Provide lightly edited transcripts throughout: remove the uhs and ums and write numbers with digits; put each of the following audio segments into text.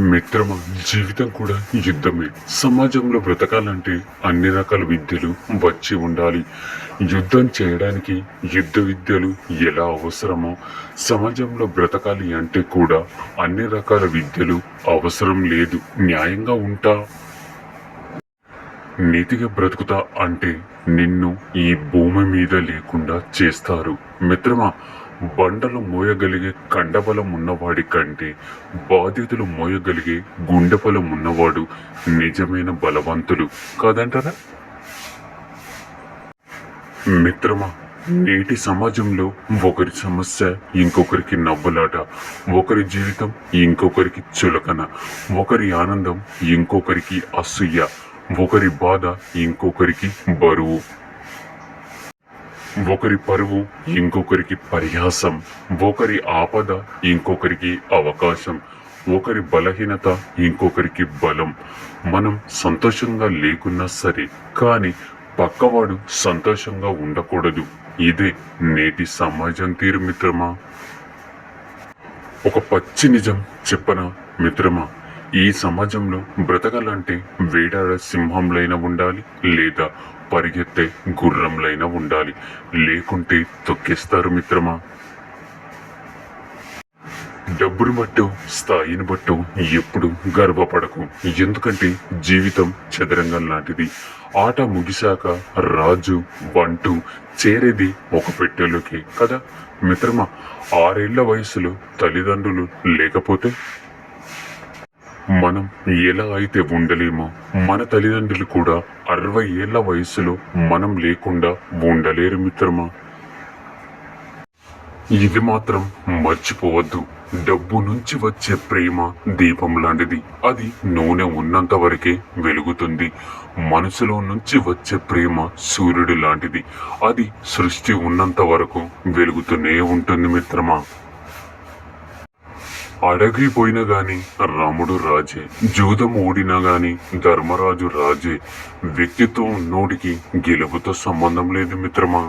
మిత్రమా, జీవితం కూడా యుద్ధమే. సమాజంలో బ్రతకాలంటే అన్ని రకాల విద్యలు వచ్చి ఉండాలి. యుద్ధం చేయడానికి యుద్ధ విద్యలు ఎలా అవసరమో, సమాజంలో బ్రతకాలి అంటే కూడా అన్ని రకాల విద్యలు అవసరం లేదు. న్యాయంగా ఉంటా, నీతిగా బ్రతుకుతా అంటే నిన్ను ఈ భూమి మీద లేకుండా చేస్తారు. మిత్రమా, బండలు మోయగలిగే కండబలం ఉన్నవాడి కంటే బాధ్యతలు మోయగలిగే గుండెబలం ఉన్నవాడు నిజమైన బలవంతులు కాదంటారా? మిత్రమా, నేటి సమాజంలో ఒకరి సమస్య ఇంకొకరికి నవ్వులాట, ఒకరి జీవితం ఇంకొకరికి చులకన, ఒకరి ఆనందం ఇంకొకరికి అసూయ, ఒకరి బాధ ఇంకొకరికి బరువు, ఒకరి పరువు ఇంకొకరికి పరిహాసం, ఒకరి ఆపద ఇంకొకరికి అవకాశం, ఒకరి బలహీనత ఇంకొకరికి బలం. మనం సంతోషంగా లేకున్నా సరే, కానీ పక్కవాడు సంతోషంగా ఉండకూడదు. ఇదే నేటి సమాజం తీరు మిత్రమా. ఒక పచ్చి నిజం చెప్పనా మిత్రమా, ఈ సమాజంలో బ్రతకాలంటే వేటాడ సింహంలైనా ఉండాలి, లేదా పరిగెత్తే గుర్రంలైనా ఉండాలి. లేకుంటే తొక్కేస్తారు మిత్రమా. డబ్బును బట్టు, స్థాయిని బట్టు ఎప్పుడు గర్వపడకు. ఎందుకంటే జీవితం చదరంగం లాంటిది. ఆట ముగిశాక రాజు బంటు చేరేది ఒక పెట్టెలోకి కదా మిత్రమా. 6 ఏళ్ల వయసులో తల్లిదండ్రులు లేకపోతే మనం ఎలా అయితే ఉండలేమో, మన తల్లిదండ్రులు కూడా 60 ఏళ్ల వయసులో మనం లేకుండా ఉండలేరు మిత్రమా. ఇది మాత్రం మర్చిపోవద్దు. డబ్బు నుంచి వచ్చే ప్రేమ దీపం లాంటిది. అది నూనె ఉన్నంత వరకే వెలుగుతుంది. మనసులో నుంచి వచ్చే ప్రేమ సూర్యుడు లాంటిది. అది సృష్టి ఉన్నంత వరకు వెలుగుతూనే ఉంటుంది మిత్రమా. అడగిపోయినా గాని రాముడు రాజే, జూదం ఓడినా గాని ధర్మరాజు రాజే. వ్యక్తిత్వం ఉన్నోడికి గెలుపుతో సంబంధం లేదు మిత్రమా.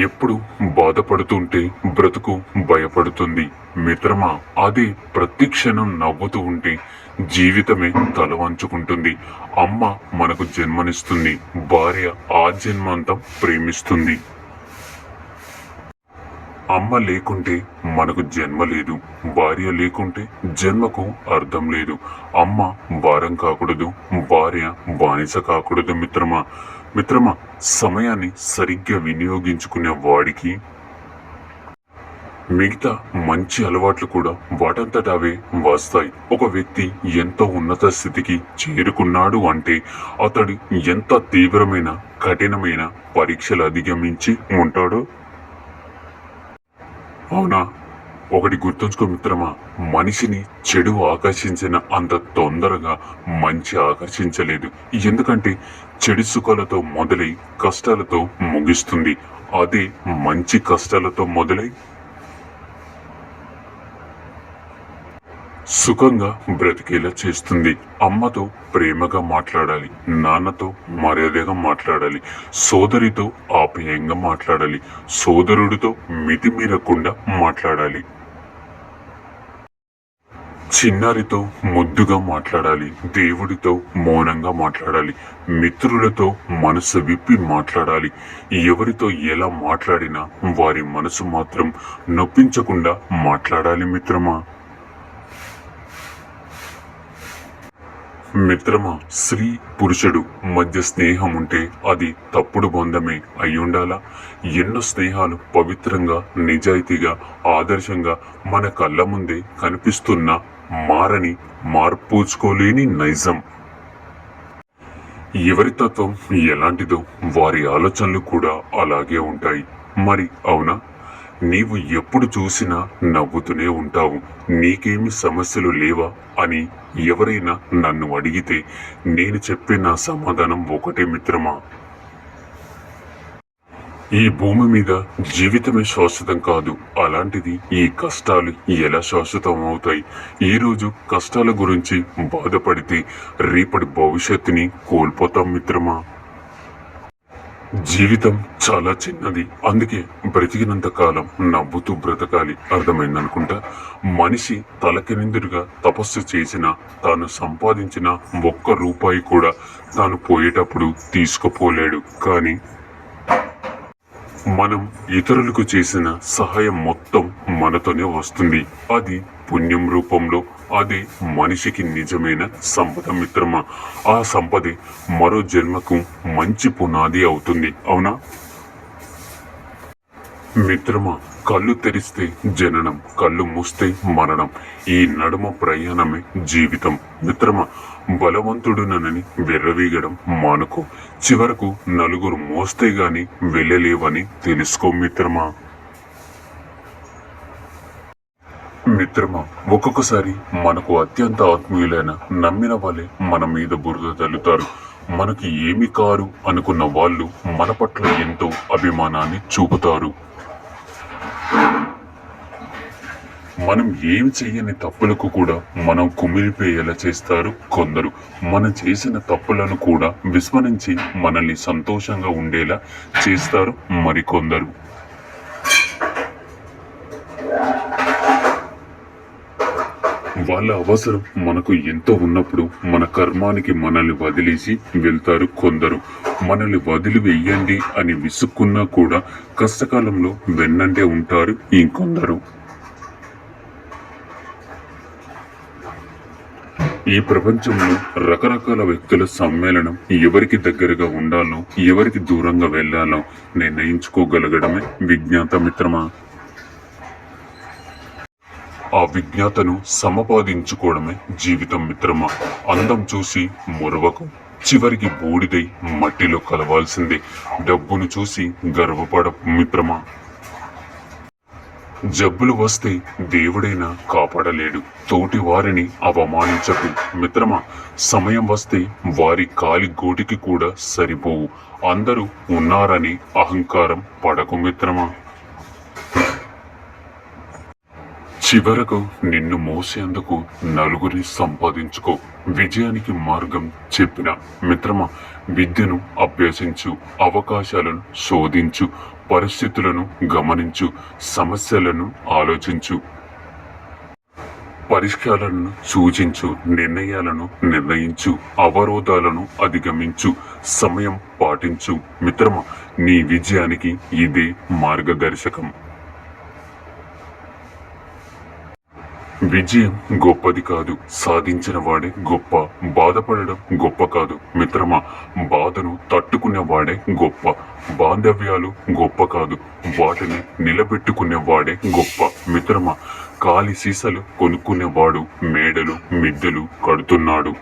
ఎప్పుడు బాధపడుతుంటే బ్రతుకు భయపడుతుంది మిత్రమా. అదే ప్రతి క్షణం నవ్వుతూ ఉంటే జీవితమే తల వంచుకుంటుంది. అమ్మ మనకు జన్మనిస్తుంది, భార్య ఆ జన్మాంతం ప్రేమిస్తుంది. అమ్మ లేకుంటే మనకు జన్మ లేదు, భార్య లేకుంటే జన్మకు అర్థం లేదు. అమ్మ భారం కాకూడదు, భార్య బానిస కాకూడదు మిత్రమా. మిత్రమా, సమయాన్ని సరిగ్గా వినియోగించుకునే వాడికి మిగతా మంచి అలవాట్లు కూడా వాటంతట అవే వస్తాయి. ఒక వ్యక్తి ఎంతో ఉన్నత స్థితికి చేరుకున్నాడు అంటే అతడు ఎంత తీవ్రమైన కఠినమైన పరీక్షలు అధిగమించి ఉంటాడో. అవునా? ఒకటి గుర్తుంచుకో మిత్రమా, మనిషిని చెడు ఆకర్షించిన అంత తొందరగా మంచి ఆకర్షించలేదు. ఎందుకంటే చెడు సుఖాలతో మొదలై కష్టాలతో ముగిస్తుంది. అదే మంచి కష్టాలతో మొదలై సుఖంగా బ్రతికేలా చేస్తుంది. అమ్మతో ప్రేమగా మాట్లాడాలి, నాన్నతో మర్యాదగా మాట్లాడాలి, సోదరితో ఆప్యాయంగా మాట్లాడాలి, సోదరుడితో మితిమీరకుండా మాట్లాడాలి, చిన్నారితో ముద్దుగా మాట్లాడాలి, దేవుడితో మౌనంగా మాట్లాడాలి, మిత్రులతో మనసు విప్పి మాట్లాడాలి. ఎవరితో ఎలా మాట్లాడినా వారి మనసు మాత్రం నొప్పించకుండా మాట్లాడాలి మిత్రమా. మిత్రమా, స్త్రీ పురుషుడు మధ్య స్నేహం ఉంటే అది తప్పుడు బంధమే అయ్యుండాలా? ఎన్నో స్నేహాలు పవిత్రంగా, నిజాయితీగా, ఆదర్శంగా మన కళ్ళ ముందే కనిపిస్తున్న మారని, మార్పుచ్చుకోలేని నైజం. ఎవరి తత్వం ఎలాంటిదో వారి ఆలోచనలు కూడా అలాగే ఉంటాయి. మరి అవునా? నీవు ఎప్పుడు చూసినా నవ్వుతూనే ఉంటావు, నీకేమి సమస్యలు లేవా అని ఎవరైనా నన్ను అడిగితే నేను చెప్పే నా సమాధానం ఒకటే మిత్రమా. ఈ భూమి మీద జీవితమే శాశ్వతం కాదు. అలాంటిది ఈ కష్టాలు ఎలా శాశ్వతం అవుతాయి? ఈరోజు కష్టాల గురించి బాధపడితే రేపటి భవిష్యత్తుని కోల్పోతాం మిత్రమా. జీవితం చాలా చిన్నది. అందుకే బ్రతికినంత కాలం నవ్వుతూ బ్రతకాలి. అర్థమైందనుకుంటా. మనిషి తలకిందులుగా తపస్సు చేసినా, తాను సంపాదించిన ఒక్క రూపాయి కూడా తాను పోయేటప్పుడు తీసుకుపోలేడు. కానీ మనం ఇతరులకు చేసిన సహాయం మొత్తం మనతోనే వస్తుంది. అది పుణ్యం రూపంలో. అదే మనిషికి నిజమైన సంపద మిత్రమా. ఆ సంపదే మరో జన్మకు మంచి పునాది అవుతుంది. అవునా మిత్రమా? కళ్ళు తెరిస్తే జననం, కళ్ళు మూస్తే మరణం. ఈ నడుమ ప్రయాణమే జీవితం మిత్రమా. బలవంతుడునని వెర్రవీగడం మానుకో. చివరకు నలుగురు మోస్తే గాని వెళ్ళలేవని తెలుసుకో మిత్రమా. మిత్రమా, ఒక్కొక్కసారి మనకు అత్యంత ఆత్మీయులైన నమ్మిన వాళ్ళే మన మీద బురద తల్లుతారు. మనకి ఏమి కారు అనుకున్న వాళ్ళు మన పట్ల ఎంతో అభిమానాన్ని చూపుతారు. మనం ఏం చెయ్యని తప్పులకు కూడా మనం కుమిలిపోయేలా చేస్తారు కొందరు. మనం చేసిన తప్పులను కూడా విస్మరించి మనల్ని సంతోషంగా ఉండేలా చేస్తారు మరికొందరు. వాళ్ళ అవసరం మనకు ఎంతో ఉన్నప్పుడు మన కర్మానికి మనల్ని వదిలేసి వెళ్తారు కొందరు. మనల్ని వదిలి వెయ్యండి అని విసుక్కున్నా కూడా కష్టకాలంలో వెన్నంటే ఉంటారు ఇంకొందరు. ఈ ప్రపంచంలో రకరకాల వ్యక్తుల సమ్మేళనం. ఎవరికి దగ్గరగా ఉండాలో, ఎవరికి దూరంగా వెళ్లాలో నిర్ణయించుకోగలగడమే విజ్ఞాత మిత్రమా. ఆ విజ్ఞాతను సమపాదించుకోవడమే జీవితం మిత్రమా. అందం చూసి మురవకు, చివరికి బూడిదై మట్టిలో కలవాల్సిందే. డబ్బును చూసి గర్వపడ మిత్రమా. జబ్బులు వస్తే దేవుడైనా కాపాడలేడు. తోటి వారిని అవమానించకు మిత్రమా. సమయం వస్తే వారి కాలి గోటికి కూడా సరిపోవు. అందరూ ఉన్నారని అహంకారం పడకు మిత్రమా. చివరకు నిన్ను మోసేందుకు నలుగురిని సంపాదించుకో. విజయానికి మార్గం చెప్పిన మిత్రమా. విద్యను అభ్యసించు, అవకాశాలను శోధించు, పరిస్థితులను గమనించు, సమస్యలను ఆలోచించు, పరిష్కారాలను సూచించు, నిర్ణయాలను నిర్ణయించు, అవరోధాలను అధిగమించు, సమయం పాటించు మిత్రమా. నీ విజయానికి ఇదే మార్గదర్శకం. విజయం గొప్పది కాదు, సాధించిన వాడే గొప్ప. బాధపడడం గొప్ప కాదు మిత్రమా. బాధను తట్టుకునేవాడే గొప్ప. బాంధవ్యాలు గొప్ప కాదు, వాటిని నిలబెట్టుకునేవాడే గొప్ప మిత్రమా. కాలి సీసలు కొనుక్కునేవాడు మేడలు మిద్దెలు కడుతున్నాడు.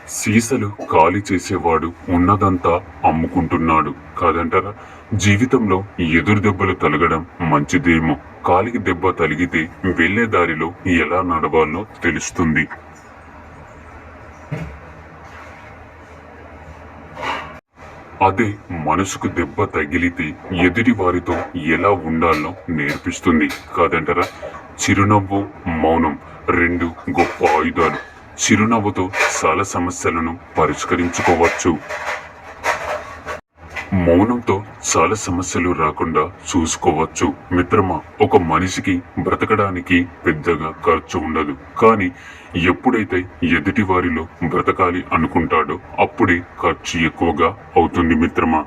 సీసలు ఖాళీ చేసేవాడు ఉన్నదంతా అమ్ముకుంటున్నాడు కాదంటారా. జీవితంలో ఎదురు దెబ్బలు తలగడం మంచిదేమో. కాలికి దెబ్బ తలిగితే వెళ్లే దారిలో ఎలా నడవాలో తెలుస్తుంది. అదే మనసుకు దెబ్బ తగిలితే ఎదుటి వారితో ఎలా ఉండాలో నేర్పిస్తుంది కాదంటారా. చిరునవ్వు, మౌనం రెండు గొప్ప ఆయుధాలు. చిరునవ్వుతో చాలా సమస్యలను పరిష్కరించుకోవచ్చు. మౌనంతో చాలా సమస్యలు రాకుండా చూసుకోవచ్చు మిత్రమా. ఒక మనిషికి బ్రతకడానికి పెద్దగా ఖర్చు ఉండదు. కానీ ఎప్పుడైతే ఎదుటి వారిలో బ్రతకాలి అనుకుంటాడో అప్పుడే ఖర్చు ఎక్కువగా అవుతుంది మిత్రమా.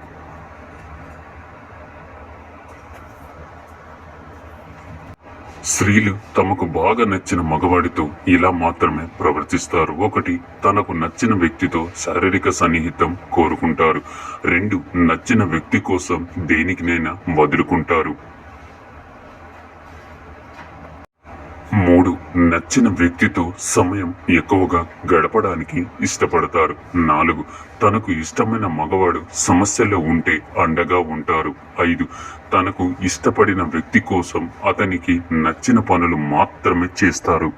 స్త్రీలు తమకు బాగా నచ్చిన మగవాడితో ఇలా మాత్రమే ప్రవర్తిస్తారు. ఒకటి, తనకు నచ్చిన వ్యక్తితో శారీరక సన్నిహితం కోరుకుంటారు. రెండు, నచ్చిన వ్యక్తి కోసం దేనికినైనా వదులుకుంటారు. మూడు, నచ్చిన వ్యక్తితో సమయం ఎక్కువగా గడపడానికి ఇష్టపడతారు. నాలుగు, తనకు ఇష్టమైన మగవాడు సమస్యలో ఉంటే అండగా ఉంటారు. ఐదు, తనకు ఇష్టపడిన వ్యక్తి కోసం అతనికి నచ్చిన పనులు మాత్రమే చేస్తారు.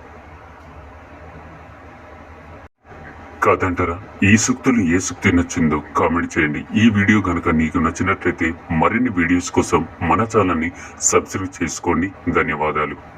కాదంటారా. ఈ సూక్తులు ఏ సూక్తి నచ్చిందో కామెంట్ చేయండి. ఈ వీడియో గనుక నీకు నచ్చినట్లయితే మరిన్ని వీడియోస్ కోసం మన ఛానల్ని సబ్స్క్రైబ్ చేసుకోండి. ధన్యవాదాలు.